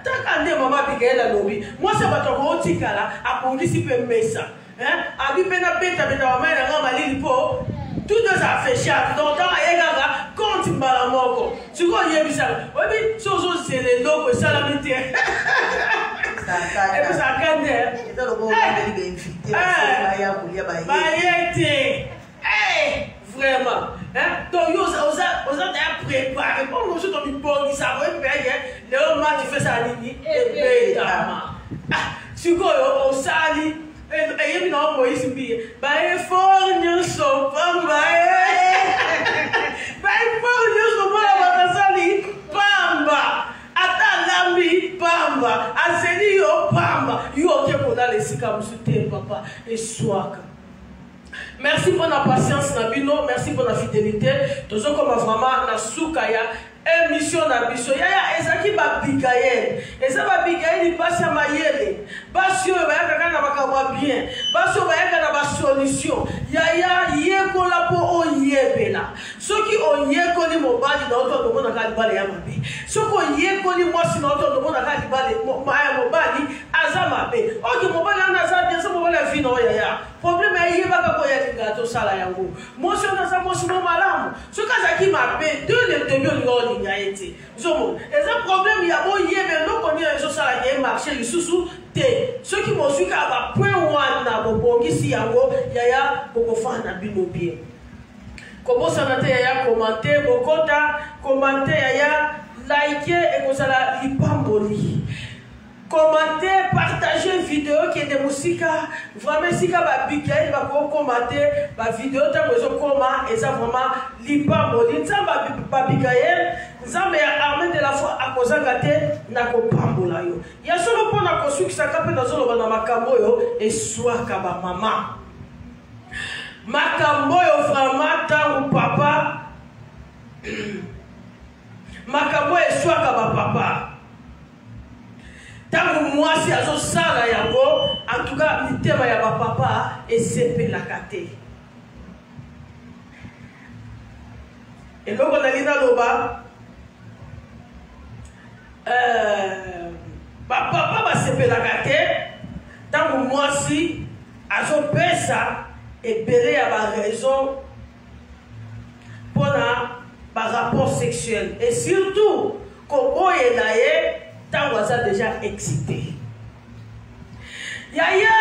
taka nde mama Abigail alobi mwasi bato akootikala akongisi mpe mesa abi mpe na betabeta bamai na nga malili mpo tout deux a fait chaque donc ntango ayekaka konti mbala moko sikoyo oyebisaka oyebi so ozozela eloko esalami te ekozalaka nde baye te vraiment donc yo oza daya préparé mpo mosu tomibongisaka oyebeke lelo mati fesala nini ebetama sikoyo osali eyebi na Moïse mbiye baeffort nyonso pamba baeffort nyonso mpona bakasali pamba ata lambi pamba azeli yo pamba yo oke kolala esika mosu te papa eswaka. Merci pour la patience Nabino, merci pour la fidélité. Tous ceux comme vraiment na soukaya émission na biso yaya ezaki ba Abigail. Eza ba Abigail basi ya mayele. Basi oyo bayaka na bakabwa bien. Basi oyo bayaka na ba solution. Yaya yekola po oyebela. Soki oyekoli mobali na oto ndomona ka libale ya mabe. Soki oyekoli mwasi na oto ndomona ka libale mobali azamabe. Oki mobali ana azabia so mobali ya vino yaya. Problème est yebaka ko yalinga to sala yango. Mosi ona sa mosi mo malamu. Soki azaki mabe de le demi lo linga ete. Zomo. Eza problème ya bo yebe no koni ezo sala ye marché lisusu te. Soki mosi ka ba point one na bo bongisi yango yaya boko fana bino bien. Comment ça n'a yaya commenter, bokota, commenter yaya, liker et comme ça la lipamboli. Commenter, partager vidéo qui est de musique. Vraiment, si vous avez commenter la vidéo, vous avez comment et ça vraiment lipamboli. Nous avons babigaye, nous avons armé de la foi à cause de gâté, n'a pas pambola yo. Il y a seulement pour la construction qui s'appelle dans le dans makambo yo et soit kaba maman. Makambo yo vraiment tant papa. Makambo et soit kaba papa. Tant que moi si azo sala yango, en tout cas mitema ya ba papa et sepe la kate. Et donc on a dit dans loba papa va sepe la kate. Tant que moi si azo pesa et belé à ma raison pour un rapport sexuel et surtout comment il est tant qu'on a déjà excité. Yaya,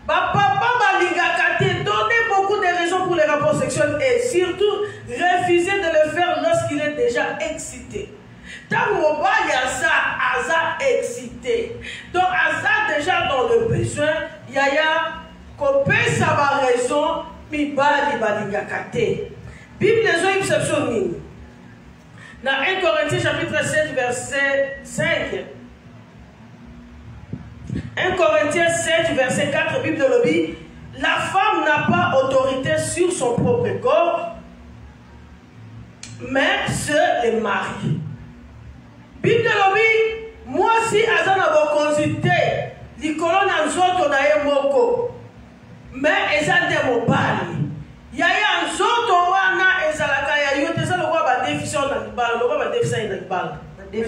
papa Malingakate donnait beaucoup de raisons pour les rapports sexuels et surtout refuser de le faire lorsqu'il est déjà excité. Tant qu'on va y a ça, Aza excité. Donc Aza déjà dans le besoin, Yaya, qu'on peut savoir raison, mi bali Malingakate. Bible des gens exceptionnels. Dans 1 Corinthiens chapitre 7 verset 5. 1 Corinthiens 7 verset 4, Bible de l'Obi. La femme n'a pas autorité sur son propre corps, mais sur les maris. Bible de l'Obi. Moi si Azana va consulter, les colonnes en zoto na moko, mais Ezan de mobali. Yaya en zoto wana ezalaka ya yote ça le roi va déficience dans le bal, le roi va déficience dans le bal. Mais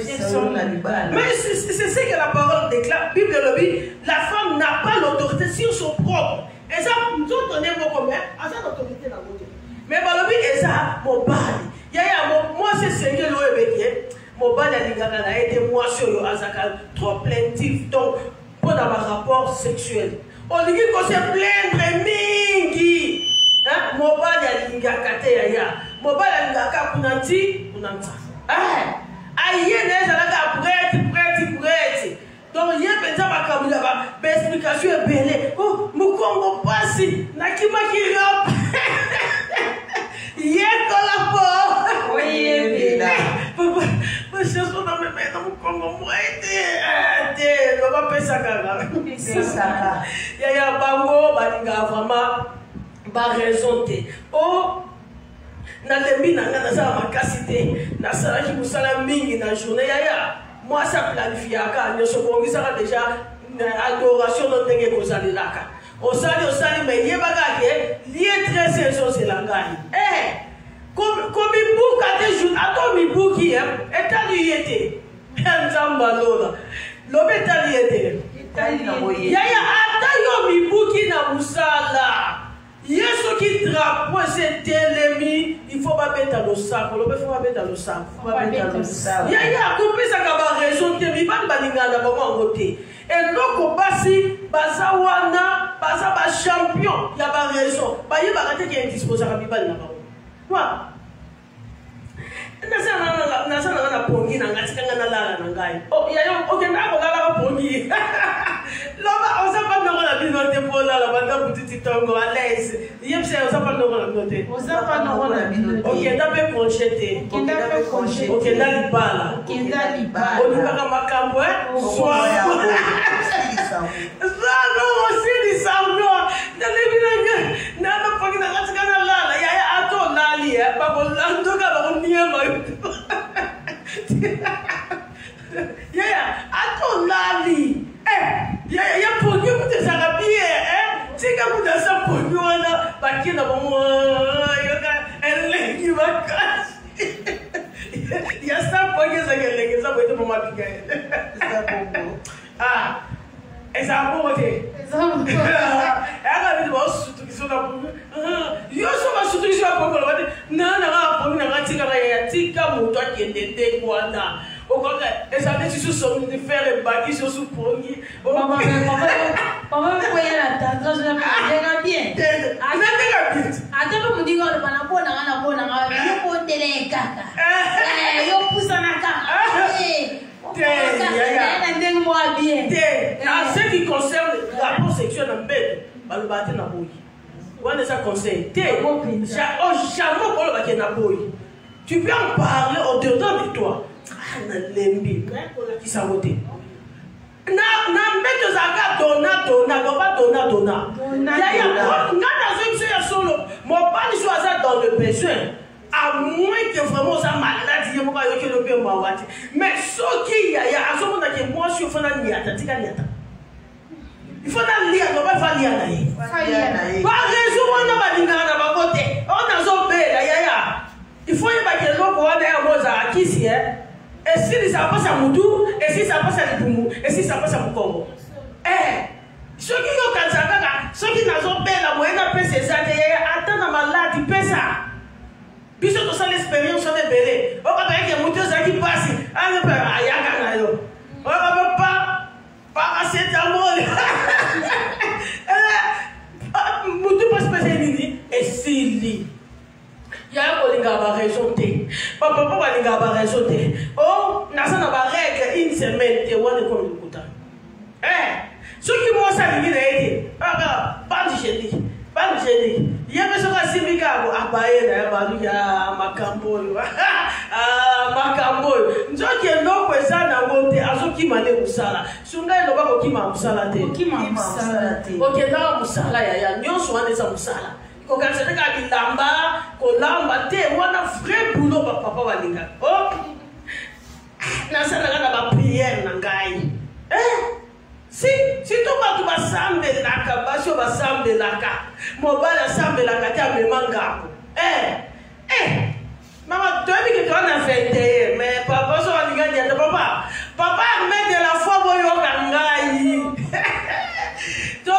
c'est ce que la parole déclare. Bible de l'Obi, la femme n'a pas l'autorité sur son propre. Et ça, nous donnons mon commun, à ça l'autorité dans l'autre. Mais l'Obi, et ça, mon bali. Yaya, moi c'est Seigneur le béquier. Mon bali a été moi sur le Azaka, trop plaintif. Donc, pour avoir un rapport sexuel. On dit qu'on se plaindre mingi. Mon bali a l'ingakate yaya. Mon bali a l'ingaka kunanti. Aïe, les gens prêts. Donc, il y a une explication est belle. Oh, mon Congo passe. Nakima qui rappe. Il y a la porte. Oui, ma chanson dans mes mains, dans mon Congo, moi, on va payer ça. Il y a un bango, balinga vraiment, raison. Oh, na lembi na nga na makasite na sala ki musala mingi na journée yaya moi ça planifie aka nyoso bongisa déjà adoration no ndenge ko salilaka osali mais yebaka ke lié très saison c'est langai comme ibuka te jour ato mibuki etali yete nzamba lola lobetali yete yaya ata yo mibuki na musala. Yesu qui drapeau c'est l'ennemi, il faut pas mettre dans le sac. Il faut pas mettre dans le sac. Il y a compris ça comme raison que il va balinga na bango ngoté. Et donc au basi bazawana baza ba champion, il y a pas raison. Ba yeba raté qui est disposé à bibali na bango. Quoi? Nasa na pongi na ngati kanga na lala na ngai. Oh ya yo OK na ko lala pongi. Loba on sa pas ndoko na binote pola la banda petit tongo à l'aise. Yem se on sa pas ndoko na binote. On sa pas ndoko na binote. OK da pe conchete. OK da libala. OK da libala. On va ka makambo soit. Ça non aussi di sauno. Da le binanga na no pongi na ngati kanga lala. Ya ato lali ba ko lando ka ba ko niema. Yeah, ato lali. Ya pongi mute sarabie tika muda sa pongi wana bakina bomo yoka elengi bakasi. Ya sa pongi za elengi za boite mama biga. Sa bongo. Esa bote. Esa bote. Ela me deu sutu kisona pongi. Yo so ma sutu kisona pongi la bate. Na pongi na tika ya tika muto akendete kwana. Essa decisão de faire baki sur ce pongi. Maman, voyez la tendance, je vais bien. Attends, me dit que le banabona, yo potele kaka. Yo poussana kaka. En ce qui concerne le rapport sexuel en bête, le bâti n'a pas eu. On a ça conseil. Tu peux en parler au-dedans de toi. Qui s'en vote. Na mbete zaka dona. Mobali choisit dans le besoin. À moins que vraiment ça malade, mais ce qui y a, à ce moment-là, moi je suis fan de Niata. Il faut lire, on va faire lire. Par raison, on a voté. On a zombé, il faut y avoir que l'eau pour aller à Moza, qui s'y est. Et si ça passe à Moutou, et si ça passe à Lipoumou, et si ça passe à Moukongo. Ceux qui ont Kanzaka, ceux qui n'ont pas la moyenne après ces années, attendent malade, ils paient ça. Puis surtout ça l'expérience on est belé. On va pas que Moutou ça qui passe. On ne peut pas y aller. On ne peut pas paracétamol. Moutou passe pas une et s'il il y a un raison. Papa va raison. Oh, n'a pas règle une semaine, tu vois le comme le couteau. Ceux qui m'ont salué, pas de génie. Il y a besoin de Simika, Macambo. Nous avons qui est l'eau pour ça, n'a monté à ce qui m'a dit Moussala. Sunga est là-bas qui m'a Moussala. Ok, là, Moussala, il y a un soin de sa Moussala. Quand je regarde Lamba, Kolamba, on a un vrai boulot pour papa Walinga. Oh, Nasa n'a prière, Nangai. Si tu vas sambe laka, basho va sambe laka, mobile sambe laka, tu as mes mangas. Maman, tu as vu que tu en as fait, mais papa, ça va gagner de papa. Papa, met de la foi pour Yokangai. Tu en as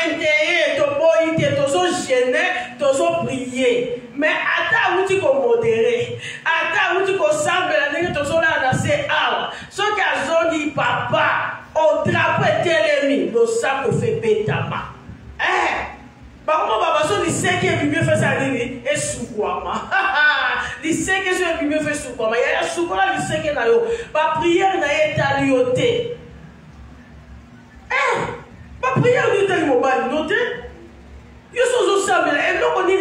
21, tu as gêné, tu as prié. Mais attends, où tu peux modérer. Attends, où tu peux sambe la nègre, tu as assez out. Ce qu'a dit papa. Au drapeau ennemi, le sac fait bétama. Par contre, papa, il sait qu'il mieux fait ça, et sous quoi, il sait que c'est mieux fait sous quoi, il y a sous quoi, il sait qu'il n'a pas prière, n'a été alliotée. Pas prière, il n'a pas noté. Il y a ce que et l'on dit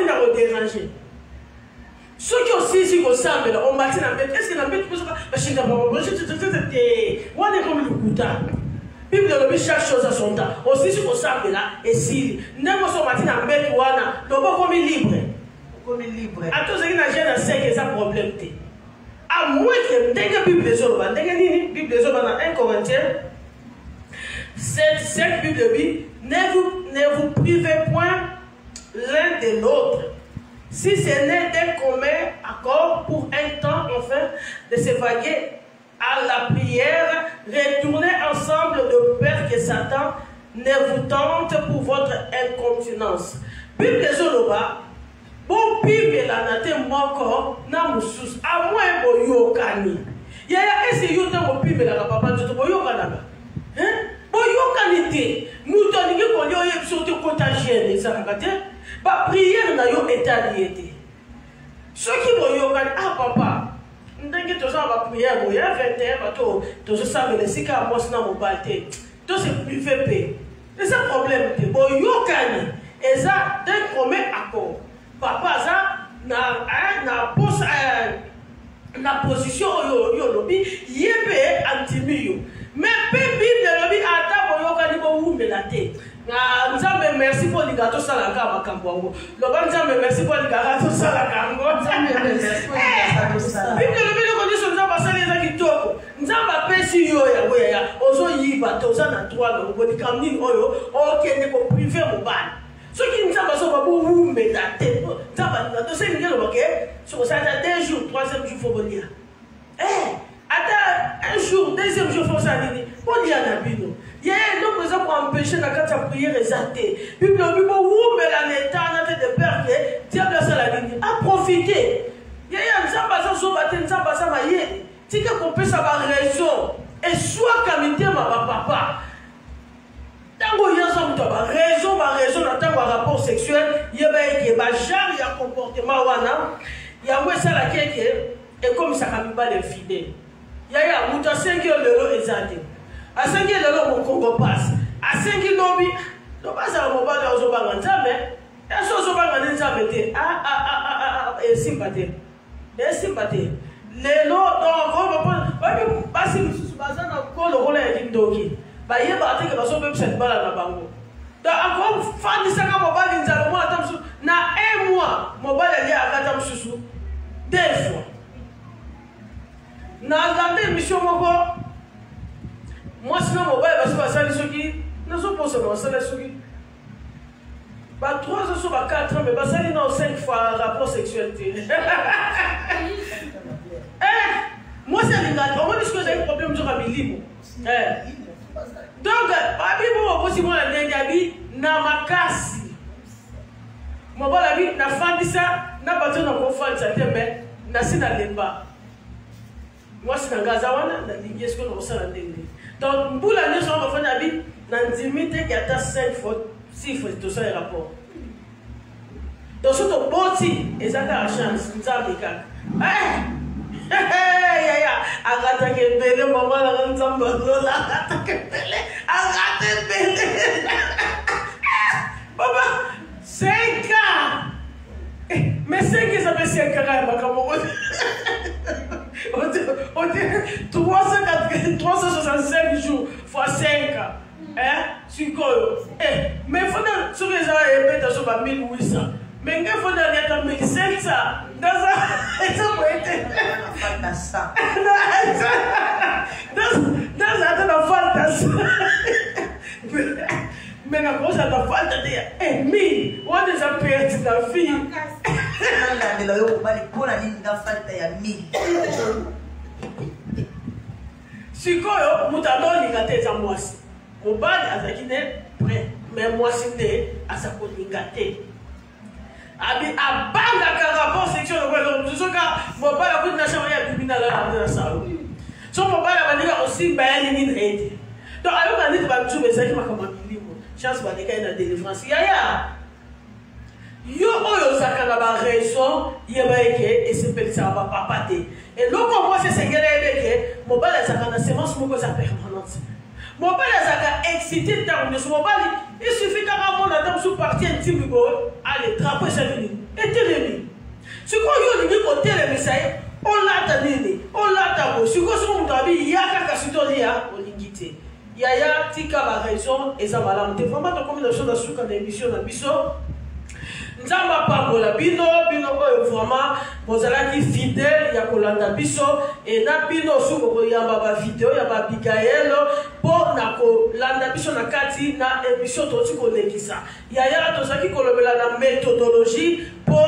à déranger. Ceux qui ont saisi au sable, on m'a dit, est-ce que la bête peut se faire? On est comme le couteau. Bible de chaque chose à son temps. On saisit au sable là, et si, n'importe quoi, on m'a dit, on doit comme libre. À tous ceux qui n'ont jamais fait que ça problème. À moins que, dès que Bible des Oba, dès que Bible des Oba dans 1 Corinthiens, cette Bible dit, ne vous privez point l'un de l'autre. Si ce n'est d'un commun accord pour un temps, enfin, de s'évaguer à la prière, retournez ensemble de peur que Satan ne vous tente pour votre incontinence. Bible des Oloba, bon Bible la nate moko na musus, à moins boyokani. Yaya ese yote mo Bible la papa tu boyokana. Boyokani te, mutoni ki kolyo yebsote contagieux les angate. La prière n'a pas été alliée. Ceux qui vont dire, ah papa, nous avons prière, il y a 21 bateaux, nous savons que si nous avons un balté, tout c'est plus fait. C'est un problème. Et ça, d'un commun accord. Papa, ça, na position, il y a anti-mio. Mais Bible, il y a un nous avons merci pour les gâteaux salaka à Macambo. Le bon Dieu merci pour les gâteaux salaka. Puis que le milieu condition nous avons passé les agitoko. Nous avons appelé si yo ya ya. Ozo yi bateau ça na trois le boni kamni oyo. OK ne ko privé mo ban. Ce qui nous a passé pour vous mais la tête. Ça va dans ce milieu OK. Sur ça 2 jours, 3e jour faut venir. Attends un jour, 2e jour faut ça venir. Bon dia na bino. Il y a un autre raison pour empêcher la prière exaltée. Puis, mais la neta, on a fait de peur que Dieu a la ligne. À profiter. Il y a un zambasa, un zambasa, si qu'on peut savoir raison, et soit comité, ma papa. Tango, il y a un moto raison na tango rapport sexuel yebeke ba genre ya comportement wana yango esala keke ekomisaka mibale fidèle yaya moto asengi lelo ezate asengi lelo mokongo passe asengi lobi lobazala mobale ozobanga nzambe eso ozobanga nzambe te esimba te lelo basi misusu baza na kolokola ya kindoki bayeba teke bazobebisa libala na bango akofandisaka mobali nzala mwana ata mosusu na un mois mobali ali akata mosusu 2 fois na gande émission moko mwasi na mobali basi basali soki nazoponsana basala soki ba 3 ans so ba 4 ans mais basali na 5 fois rapport sexuel te moi c'est l'ingrat on me dit que j'ai un problème sur la milimo donc babibo bosi mwana ndenge abi na makasi mobala bi na fandisa na bato na kofandisa tembe na sina lemba moi c'est ngaza wana na lingi ce que nous sala ndenge donc mbula nyo so bafanya bi na ndimite ki ata 5 fois 6 fois tout ça rapport donc surtout boti ezaka a chance nzambe kaka ya agatake bele mama la nzambe lola agatake bele baba 5 ans mais 5 ans ça fait 5 ans makamo on dit 365 jours fois 5 ans sikoyo mais faut dans sur les arrêts sur 1800 mais il faut dans les 1500 dans ça mais la cause à la falta de mi on les a perdu la fille sikoyo mutadoni gateza mwasi mobali azakine prêt mais mwasi ne asakoninga te abi abanga ka rapport sexuel ko lo soka mobali akuti na shamba ya bibina la na sawo so mobali abanika osimba ya nini ndete donc ayo kaniti ba mtube zaki makama milimo chance ba deka na délivrance yaya yo oyo zakana ba raison yeba eke esepelisa ba papa te et loko moi c'est sengela ebeke mobali zakana semence moko za permanente mobali azaka excité tant de mobali il suffit qu'à mon adam sous partie intime go allez drapeau ça venu et télémi ce qu'on yo ni ko télémi ça on l'a nini on l'a tabo ce qu'on so mutabi yaka kasitolia olingite yaya tika ba raison et ça malamu te vraiment de combinaison de suka na émission na biso nzamba pambola bino oyo vraiment bozalaki fidèle ya kolanda biso et na bino suko koyamba ba vidéo ya ba Abigaël po na kolanda biso na kati na émission toti kolekisa yaya tozaki kolobela na méthodologie po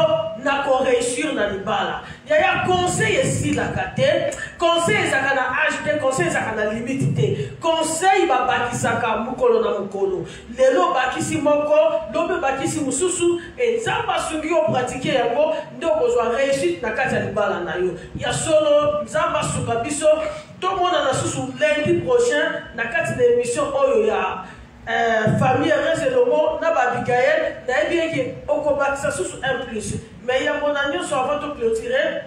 na ko réussir na libala yaya conseil ici la kate conseil ezaka na âge te conseil ezaka na limite te conseil babakisaka mukolo na mukolo lelo bakisi moko lobe bakisi mususu et nzamba sungi o pratiquer yango ndo kozwa réussite na kati ya libala na yo ya solo nzamba suka biso to mona na susu lundi prochain na kati na émission oyo ya famille Rezelongo na Abigaël na bien que okobakisa susu un plus mais ya mona nyoso avant de clôturer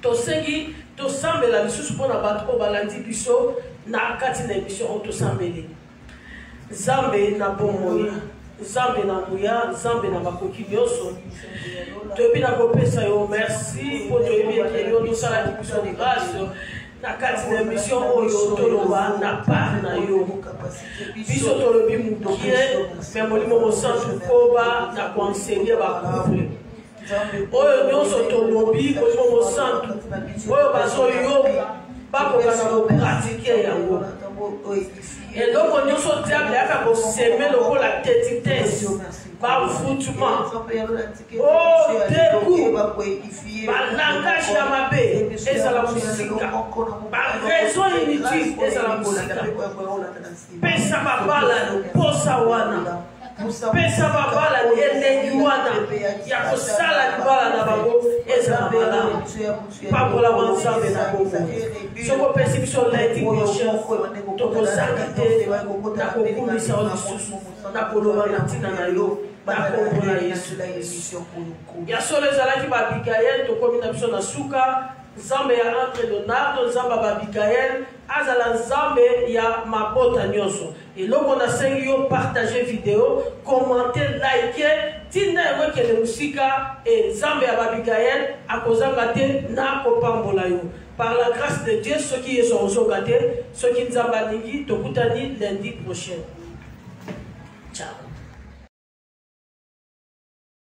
to sengi to sambela bisusu pona bato ko balandi biso na kati na émission to sambeli Zambe na bomoya Zambe na muya Zambe na bakoki nyoso depuis na kopesa yo merci pour te bien que yo nous sala biso de grâce na kati na émission oyo toloba na part na yo biso tolobi mukie mais molimo mosantu koba na conseiller ba couple oyo nyonso tolobi molimo mosantu oyo bazoyoka bakoka na kopratike yango eloko nyonso diable yaka koseme lokola tetitese bafutuma deku balangage ya mabe ezala mosika baraison inutile ezala mosika pesa babala posa wana pesa babala elengi wana ya kosala libala na bango ezambe la pambola banzambe na bongo soko pesi biso lundi prochain tokozanga te na kokumisa yo lisusu na koloba na ntina na yo na kombo na yesu ya solo ezalaki babigael tokomi na biso na suka nzambe ya Andre Leonardo nzambe babigael azala nzambe ya mabota nyonso eloko nasengi yo partage video commenter like tinda ewekele musika nzambe ya babigael akozanga te na kopambola yo par la grâce de Dieu soki yeso ozonga te soki nzambe alingi tokutani lundi prochain ciao.